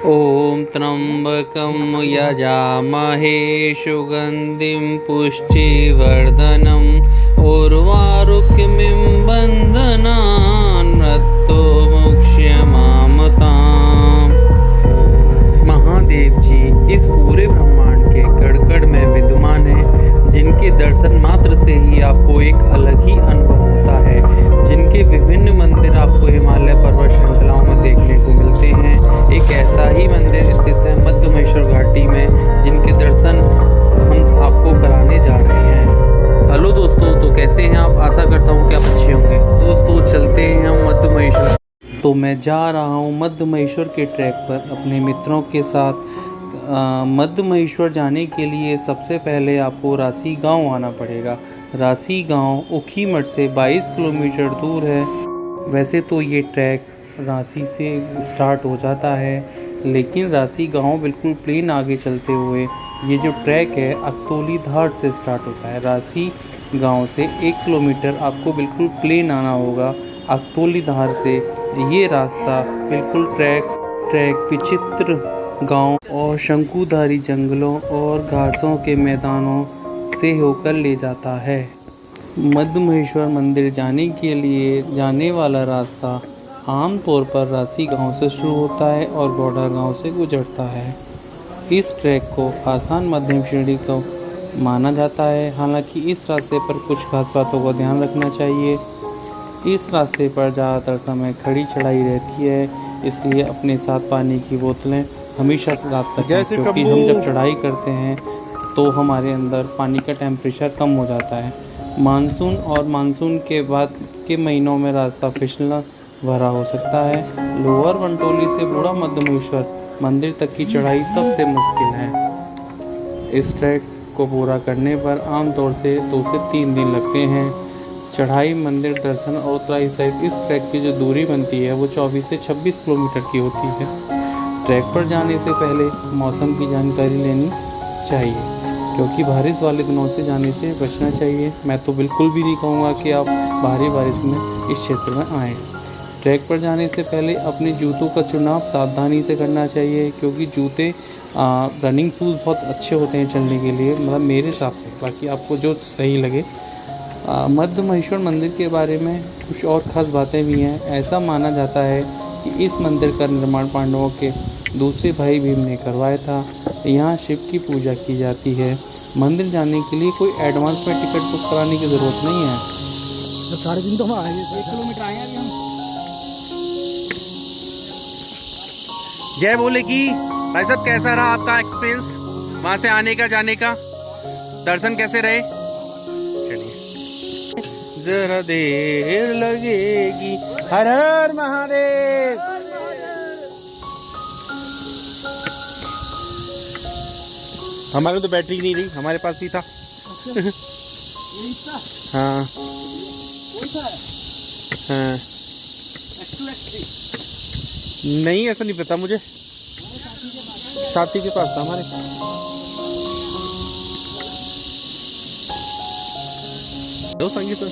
ॐ त्र्यम्बकं यजामहे सुगन्धिं पुष्टिवर्धनम् उर्वारुकमिं बन्धनान् मृत्युमुक्षयमामताम्। महादेव जी इस पूरे ब्रह्मांड के कण-कण में विद्यमान हैं, जिनके दर्शन मात्र से ही आपको एक अलग ही अनुभव होता है, जिनके विभिन्न मंदिर आपको हिमालय पर्वत श्रृंखलाओं में देखने को मिलते हैं। एक ऐसा ही मंदिर स्थित है मध्य महेश्वर घाटी में, जिनके दर्शन हम आपको कराने जा रहे हैं। हेलो दोस्तों, तो कैसे हैं आप? आशा करता हूँ कि आप अच्छे होंगे। दोस्तों चलते हैं हम मध्य महेश्वर। तो मैं जा रहा हूँ मध्य महेश्वर के ट्रैक पर अपने मित्रों के साथ। मध्य महेश्वर जाने के लिए सबसे पहले आपको रासी गांव आना पड़ेगा। रासी गांव ऊखीमठ से 22 किलोमीटर दूर है। वैसे तो ये ट्रैक रासी से स्टार्ट हो जाता है, लेकिन रासी गांव बिल्कुल प्लेन आगे चलते हुए ये जो ट्रैक है अकतौली धार से स्टार्ट होता है। रासी गांव से 1 किलोमीटर आपको बिल्कुल प्लेन आना होगा अकतौली धार से। ये रास्ता बिल्कुल ट्रैक विचित्र गांव और शंकुधारी जंगलों और घासों के मैदानों से होकर ले जाता है। मध्य महेश्वर मंदिर जाने के लिए जाने वाला रास्ता आमतौर पर रासी गांव से शुरू होता है और बॉर्डर गांव से गुजरता है। इस ट्रैक को आसान मध्यम श्रेणी का माना जाता है। हालांकि इस रास्ते पर कुछ खास बातों का ध्यान रखना चाहिए। इस रास्ते पर ज़्यादातर समय खड़ी चढ़ाई रहती है, इसलिए अपने साथ पानी की बोतलें हमेशा साथ रखें, क्योंकि हम जब चढ़ाई करते हैं तो हमारे अंदर पानी का टेम्परेचर कम हो जाता है। मानसून और मानसून के बाद के महीनों में रास्ता फिसलना भरा हो सकता है। लोअर वनटोली से बूढ़ा मध्य महेश्वर मंदिर तक की चढ़ाई सबसे मुश्किल है। इस ट्रैक को पूरा करने पर आमतौर से 2 से 3 दिन लगते हैं। चढ़ाई, मंदिर दर्शन और उतराई सहित इस ट्रैक की जो दूरी बनती है वो 24 से 26 किलोमीटर की होती है। ट्रैक पर जाने से पहले मौसम की जानकारी लेनी चाहिए, क्योंकि बारिश वाले दिनों से जाने से बचना चाहिए। मैं तो बिल्कुल भी नहीं कहूँगा कि आप भारी बारिश में इस क्षेत्र में आएँ। ट्रैक पर जाने से पहले अपने जूतों का चुनाव सावधानी से करना चाहिए, क्योंकि जूते रनिंग शूज़ बहुत अच्छे होते हैं चलने के लिए, मतलब मेरे हिसाब से, बाकी आपको जो सही लगे। मध्य महेश्वर मंदिर के बारे में कुछ और ख़ास बातें भी हैं। ऐसा माना जाता है कि इस मंदिर का निर्माण पांडवों के दूसरे भाई भीम ने करवाया था। यहाँ शिव की पूजा की जाती है। मंदिर जाने के लिए कोई एडवांस में टिकट बुक कराने की ज़रूरत नहीं है। तो सारे दिन तो हम आए, 1 किलोमीटर आए हैं अभी हम। जय बोले की भाई साहब, कैसा रहा आपका एक्सपीरियंस वहाँ से आने का, जाने का? दर्शन कैसे रहे? चलिए, जरा देर लगेगी। हर हर महादेव। हमारे तो बैटरी नहीं रही, हमारे पास भी था। हाँ हाँ, नहीं ऐसा नहीं पता मुझे, साथी के पास था हमारे। दो संगीत सर,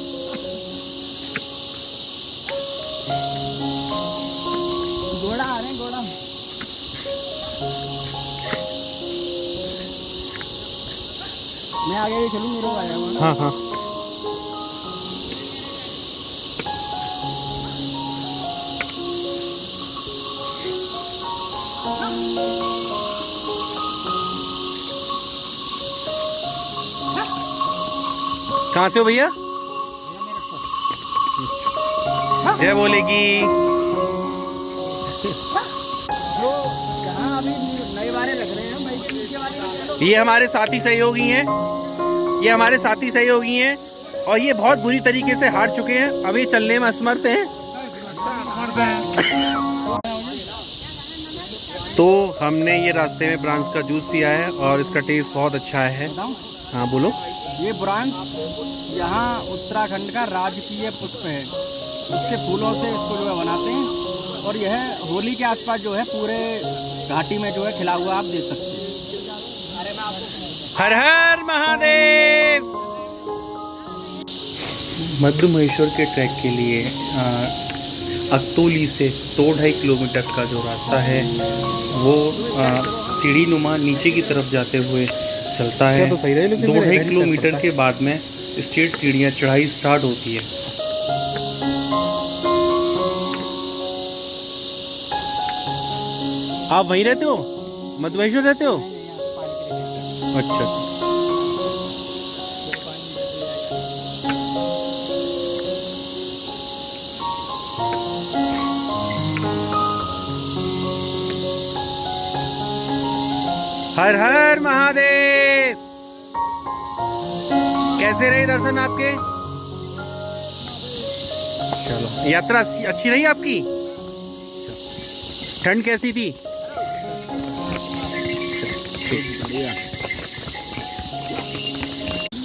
घोड़ा आ रहे हैं, घोड़ा। मैं आगे भी चलूँ, मेरे को आया हुआ ना। हाँ हाँ, कहाँ से हो भैया? जय बोलेगी। जहाँ अभी नए वाले लग रहे हैं भाई, पीछे वाले ये हमारे साथी सहयोगी हैं, ये हमारे साथी सहयोगी हैं, और ये बहुत बुरी तरीके से हार चुके हैं। अभी चलने में असमर्थ हैं। तो हमने ये रास्ते में ब्रांच का जूस पिया है और इसका टेस्ट बहुत अच्छा है। हाँ बोलो। ये ब्रांच यहाँ उत्तराखंड का राजकीय पुष्प है। इसके फूलों से इसको जो है बनाते हैं, और यह होली के आसपास जो है पूरे घाटी में जो है खिला हुआ आप देख सकते हैं। हर हर महादेव। मध्य महेश्वर के ट्रैक के लिए अकतौली से 2-2.5 किलोमीटर का जो रास्ता है वो सीढ़ी नुमा नीचे की तरफ जाते हुए चलता है। 2-2.5 किलोमीटर के बाद में स्ट्रेट सीढ़ियाँ चढ़ाई स्टार्ट होती है। आप वहीं रहते हो, मध्य महेश्वर रहते हो? अच्छा। हर हर महादेव। कैसे रहे दर्शन आपके? चलो, यात्रा अच्छी रही आपकी? ठंड कैसी थी?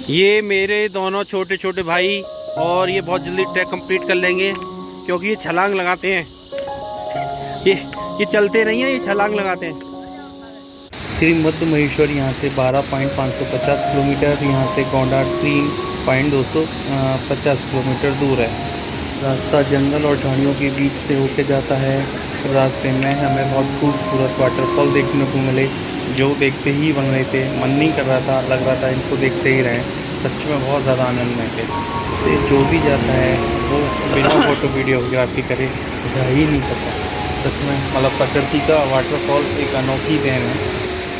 ये मेरे दोनों छोटे छोटे भाई और ये बहुत जल्दी ट्रैक कंप्लीट कर लेंगे क्योंकि ये छलांग लगाते हैं। ये चलते नहीं है, ये छलांग लगाते हैं। श्री मध्य महेश्वर यहाँ से 12.550 किलोमीटर, यहाँ से गोंडा 3.250 किलोमीटर दूर है। रास्ता जंगल और झाड़ियों के बीच से होके जाता है। रास्ते में हमें बहुत खूबसूरत वाटरफॉल देखने को मिले जो देखते ही बन रहे थे, मन नहीं कर रहा था, लग रहा था इनको देखते ही रहें। सच में बहुत ज़्यादा आनंद में थे। तो जो भी जाता है वो बिना फोटो वीडियोग्राफी करे जा ही नहीं सकता। सच में मतलब प्रकृति का वाटरफॉल एक अनोखी देन है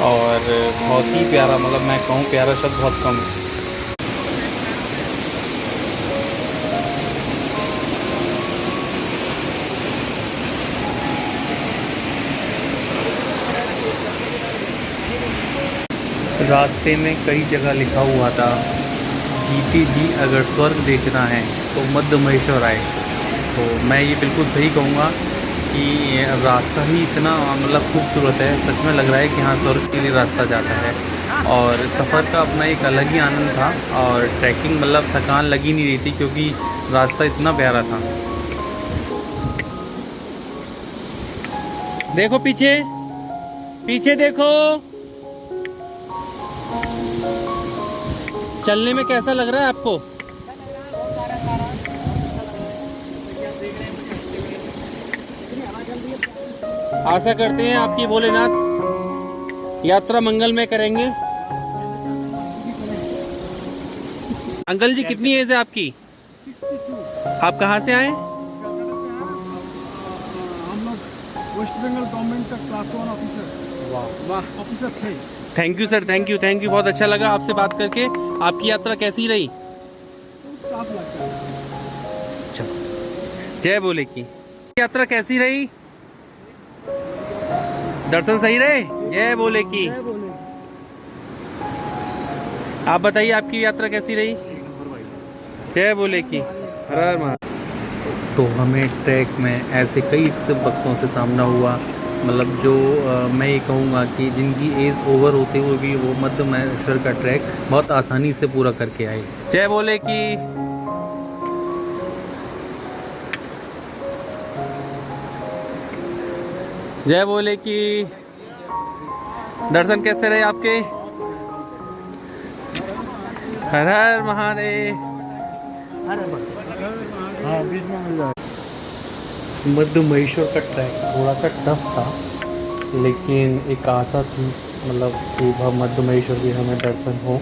और बहुत ही प्यारा, मतलब मैं कहूँ प्यारा शब्द बहुत कम है। रास्ते में कई जगह लिखा हुआ था जीते जी अगर स्वर्ग देखना है तो मध्य महेश्वर आए। तो मैं ये बिल्कुल सही कहूँगा कि रास्ता ही इतना मतलब खूबसूरत है, सच में लग रहा है कि हाँ स्वर्ग के लिए रास्ता जाता है। और सफ़र का अपना एक अलग ही आनंद था और ट्रैकिंग मतलब थकान लगी नहीं रही थी क्योंकि रास्ता इतना प्यारा था। देखो पीछे, पीछे देखो। चलने में कैसा लग रहा है आपको? आशा करते हैं आपकी भोलेनाथ यात्रा मंगलमय करेंगे। अंकल जी कितनी एज है आपकी? आप कहाँ से आए? हम लोग वेस्ट बंगाल गवर्नमेंट का क्लास 1 ऑफिसर। वाह ऑफिसर थे। Thank you sir, thank you, thank you. बहुत अच्छा लगा आपसे बात करके। आपकी यात्रा कैसी रही? चलो, जय बोले की। यात्रा कैसी रही? दर्शन सही रहे? जय बोले की। आप बताइए आपकी यात्रा कैसी रही? जय बोले की। हर हर महादेव। तो हमें ट्रैक में ऐसे कई भक्तों से सामना हुआ, मतलब जो मैं ये कहूँगा कि जिनकी एज ओवर होते हुए भी वो मध्य महेश्वर का ट्रैक बहुत आसानी से पूरा करके आए। जय बोले की। जय बोले की। दर्शन कैसे रहे आपके? हर हर महादेव। मध्य महेश्वर का ट्रैक थोड़ा सा टफ था लेकिन एक आशा थी, मतलब कि मध्य महेश्वर के हमें दर्शन हो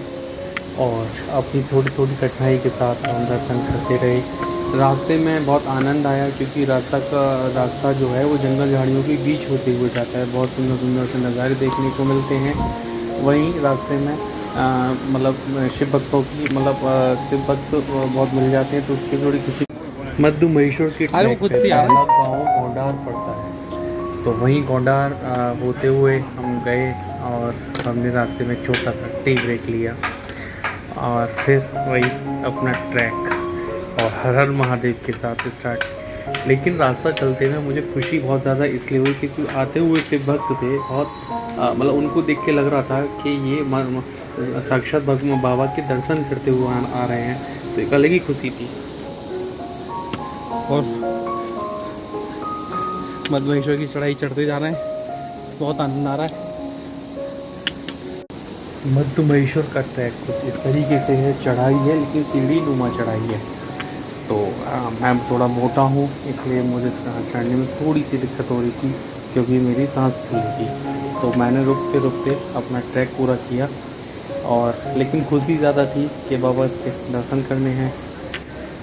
और अपनी थोड़ी थोड़ी कठिनाई के साथ हम दर्शन करते रहे। रास्ते में बहुत आनंद आया क्योंकि रास्ता जो है वो जंगल झाड़ियों के बीच होते हुए जाता है। बहुत सुंदर सुंदर से नज़ारे देखने को मिलते हैं। वहीं रास्ते में मतलब शिव भक्तों की शिव भक्त बहुत मिल जाते हैं तो उसकी थोड़ी खुशी। मध्य महेश्वर के ट्रैक पे पहला गाँव गोंडार पड़ता है तो वहीं गोंडार होते हुए हम गए और हमने रास्ते में छोटा सा टी ब्रेक लिया और फिर वही अपना ट्रैक और हर हर महादेव के साथ स्टार्ट। लेकिन रास्ता चलते हुए मुझे खुशी बहुत ज़्यादा इसलिए हुई क्योंकि आते हुए शिव भक्त थे बहुत, मतलब उनको देख के लग रहा था कि ये साक्षात भगवान बाबा के दर्शन करते हुए आ रहे हैं, तो एक अलग ही खुशी थी। और मध्य महेश्वर की चढ़ाई चढ़ते जा रहे हैं, बहुत आनंद आ रहा है। मध्य महेश्वर का ट्रैक कुछ इस तरीके से है, चढ़ाई है लेकिन सीढ़ी नुमा चढ़ाई है। तो मैं थोड़ा मोटा हूँ, इसलिए मुझे चढ़ने में थोड़ी सी दिक्कत हो रही थी क्योंकि मेरी सांस फूल थी। तो मैंने रुकते रुकते अपना ट्रैक पूरा किया, और लेकिन खुशी ज़्यादा थी कि बाबा के दर्शन करने हैं।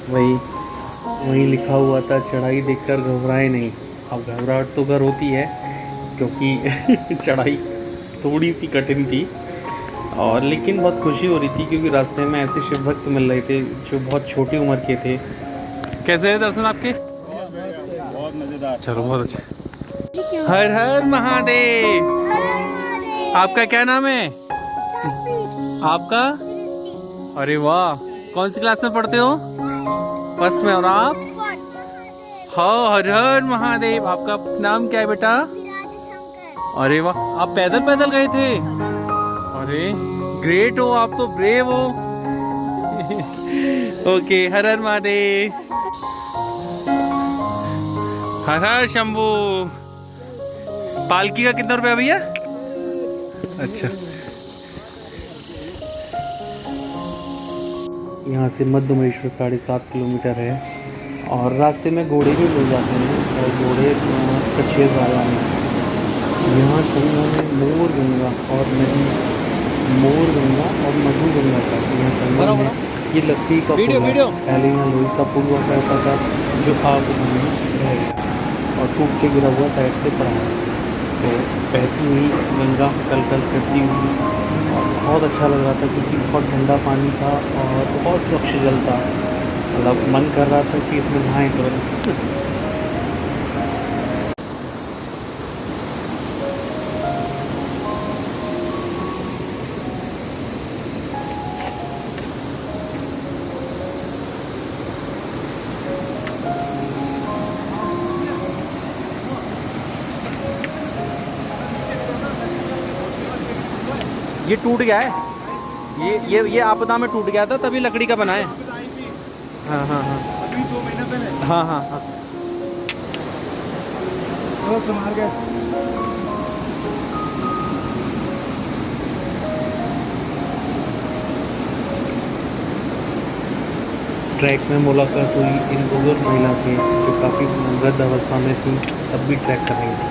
वही लिखा हुआ था, चढ़ाई देखकर घबराए नहीं। अब घबराहट तो घर होती है क्योंकि चढ़ाई थोड़ी सी कठिन थी, और लेकिन बहुत खुशी हो रही थी क्योंकि रास्ते में ऐसे शिव भक्त मिल रहे थे जो बहुत छोटी उम्र के थे। कैसे है दर्शन आपके? बहुत मजेदार। चलो, बहुत अच्छा। हर हर महादेव। आपका क्या नाम है? आपका? अरे वाह, कौन सी क्लास में पढ़ते हो? फर्स्ट में। और आप? हाँ, हर हर महादेव। आपका नाम क्या है बेटा? अरे वाह, आप पैदल पैदल गए थे? अरे ग्रेट हो, आप तो ब्रेव हो। ओके, हर हर महादेव। हर हर शंभू। पालकी का कितना रुपया भैया? अच्छा, यहाँ से मध्यमेश्वर 7.5 किलोमीटर है, और रास्ते में घोड़े भी मिल जाते हैं, और घोड़े कछे वाला है। यहाँ संगम है मोर गंगा और नदी, मोर गंगा और मधु गंगा का यहाँ संगम है। ये लकड़ी का पुल है। पहले यहाँ लोहे का पुल हुआ करता था जो आग में रह गया और टूट के गिरा हुआ साइड से पड़ा है। तो बहती हुई गंगा कल कल करती हुई, और बहुत अच्छा लग रहा था क्योंकि बहुत ठंडा पानी था और बहुत स्वच्छ जल था। मतलब मन कर रहा था कि इसमें नहाएं तुरंत। ये टूट गया है, ये आपदा में टूट गया था, तभी लकड़ी का बना है। हाँ हाँ हाँ, अभी 2 महीने पहले। हाँ हाँ हाँ। संभाल गए। ट्रैक में मुलाकात हुई इन बुजुर्ग महिला से जो काफ़ी वृद्ध अवस्था में थी, तब भी ट्रैक कर रही थी।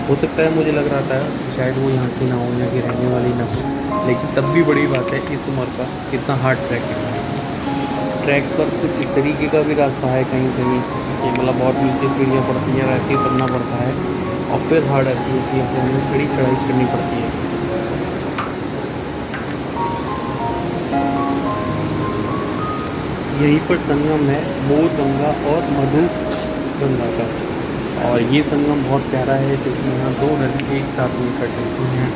हो सकता है, मुझे लग रहा था शायद वो यहाँ की ना हो, यहाँ की रहने वाली ना हो, लेकिन तब भी बड़ी बात है इस उम्र का इतना हार्ड ट्रैक करना है। ट्रैक पर कुछ इस तरीके का भी रास्ता है कहीं कहीं कि मतलब बहुत नीचे सीढ़ियाँ पड़ती हैं, ऐसे ही उतरना पड़ता है, और फिर हार्ड ऐसी होती है कि हमें बड़ी चढ़ाई करनी पड़ती है। यहीं पर संगम है मोर गंगा और मधु गंगा का, और ये संगम बहुत प्यारा है क्योंकि यहाँ 2 नदी एक साथ मिलकर चलती हैं।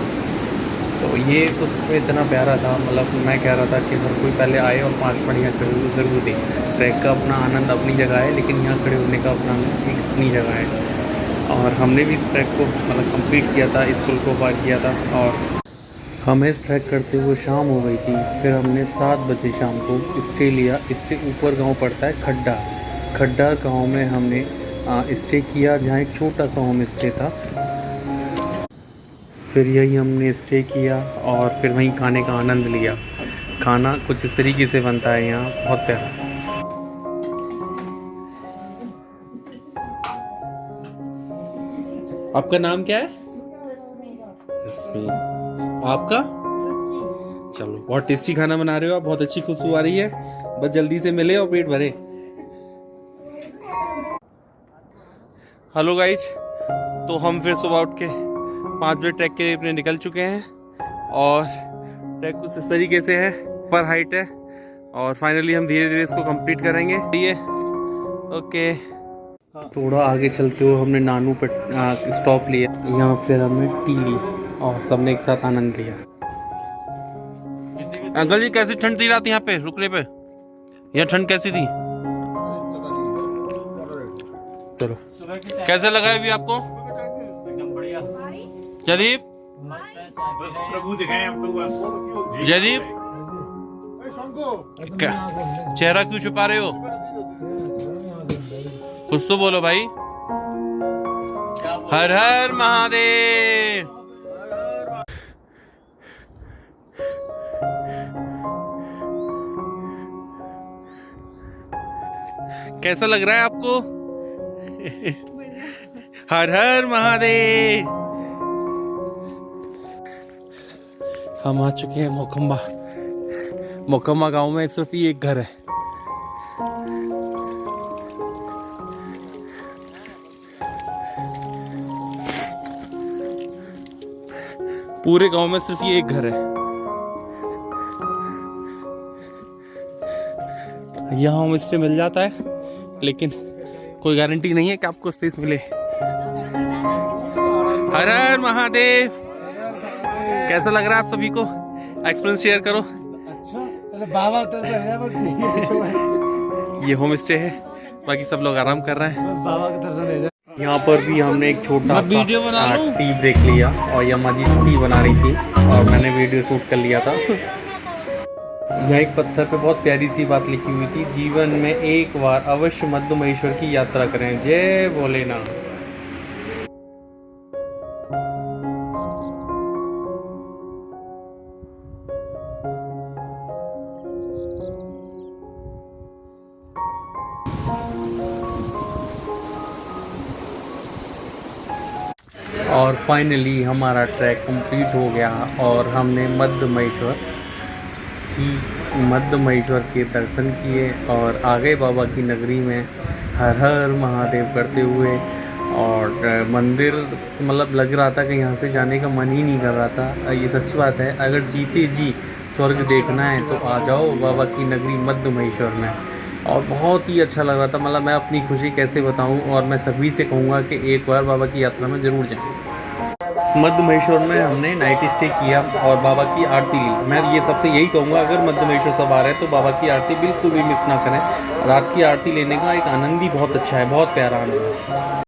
तो ये तो सच में इतना प्यारा था, मतलब मैं कह रहा था कि हर कोई पहले आए और 5 मिनट यहाँ खड़े ज़रूर दे। ट्रैक का अपना आनंद अपनी जगह है, लेकिन यहाँ खड़े होने का अपना एक अपनी जगह है। और हमने भी इस ट्रैक को मतलब कंप्लीट किया था, इस पुल को पार किया था, और हमें इस ट्रैक करते हुए शाम हो गई थी। फिर हमने 7 बजे शाम को स्टे लिया। इससे ऊपर गांव पड़ता है खड्डा गांव में हमने स्टे किया, जहाँ एक छोटा सा होम स्टे था। फिर यही हमने स्टे किया और फिर वहीं खाने का आनंद लिया। खाना कुछ इस तरीके से बनता है यहाँ, बहुत प्यारा। आपका नाम क्या है? रश्मि। आपका? चलो, बहुत टेस्टी खाना बना रहे हो आप, बहुत अच्छी खुशबू आ रही है। बस जल्दी से मिले और पेट भरे। हेलो गाइज, तो हम फिर सुबह उठ के 5 बजे ट्रैक के लिए अपने निकल चुके हैं, और ट्रैक कुछ इस तरीके से है, पर हाइट है, और फाइनली हम धीरे धीरे इसको कंप्लीट करेंगे। ये ओके। थोड़ा आगे चलते हुए हमने नानू पर स्टॉप लिया, यहाँ फिर हमने टी ली और सबने एक साथ आनंद लिया। अंकल जी, कैसी ठंड थी रात यहाँ पे रुकने पे? यहाँ ठंड कैसी थी? चलो, कैसे लगा अभी आपको? एकदम बढ़िया। जयदीप, प्रभु दिखाएं हम तो। जयदीप, चेहरा क्यों छुपा रहे हो? कुछ तो बोलो भाई। हर हर महादेव। कैसा लग रहा है आपको? हर हर महादेव। हम आ चुके हैं मोकम्मा। मोकम्मा गांव में सिर्फ ये एक घर है। पूरे गांव में सिर्फ ये एक घर है। यहाँ होम स्टे मिल जाता है, लेकिन कोई गारंटी नहीं है कि आपको स्पेस मिले। हर हर महादेव। कैसा लग रहा है आप सभी को? एक्सपीरियंस शेयर करो। अच्छा, बाबा ये होम स्टे है, बाकी सब लोग आराम कर रहे हैं। बाबा का दर्शन है। यहाँ पर भी हमने एक छोटा सा टी ब्रेक लिया और यम्मा जी टी बना रही थी और मैंने वीडियो शूट कर लिया था। यहाँ एक पत्थर पे बहुत प्यारी सी बात लिखी हुई थी, जीवन में एक बार अवश्य मध्य महेश्वर की यात्रा करें। जय भोलेनाथ। और फाइनली हमारा ट्रैक कंप्लीट हो गया और हमने मध्य महेश्वर के दर्शन किए और आ गए बाबा की नगरी में हर हर महादेव करते हुए। और मंदिर मतलब लग रहा था कि यहाँ से जाने का मन ही नहीं कर रहा था। ये सच बात है, अगर जीते जी स्वर्ग देखना है तो आ जाओ बाबा की नगरी मध्य महेश्वर में। और बहुत ही अच्छा लग रहा था, मतलब मैं अपनी खुशी कैसे बताऊं। और मैं सभी से कहूँगा कि एक बार बाबा की यात्रा में ज़रूर जाएं। मध्य महेश्वर में हमने नाइट स्टे किया और बाबा की आरती ली। मैं ये सबसे यही कहूँगा, अगर मध्य महेश्वर सब आ रहे हैं तो बाबा की आरती बिल्कुल भी मिस ना करें। रात की आरती लेने का एक आनंद ही बहुत अच्छा है, बहुत प्यारा आनंद है।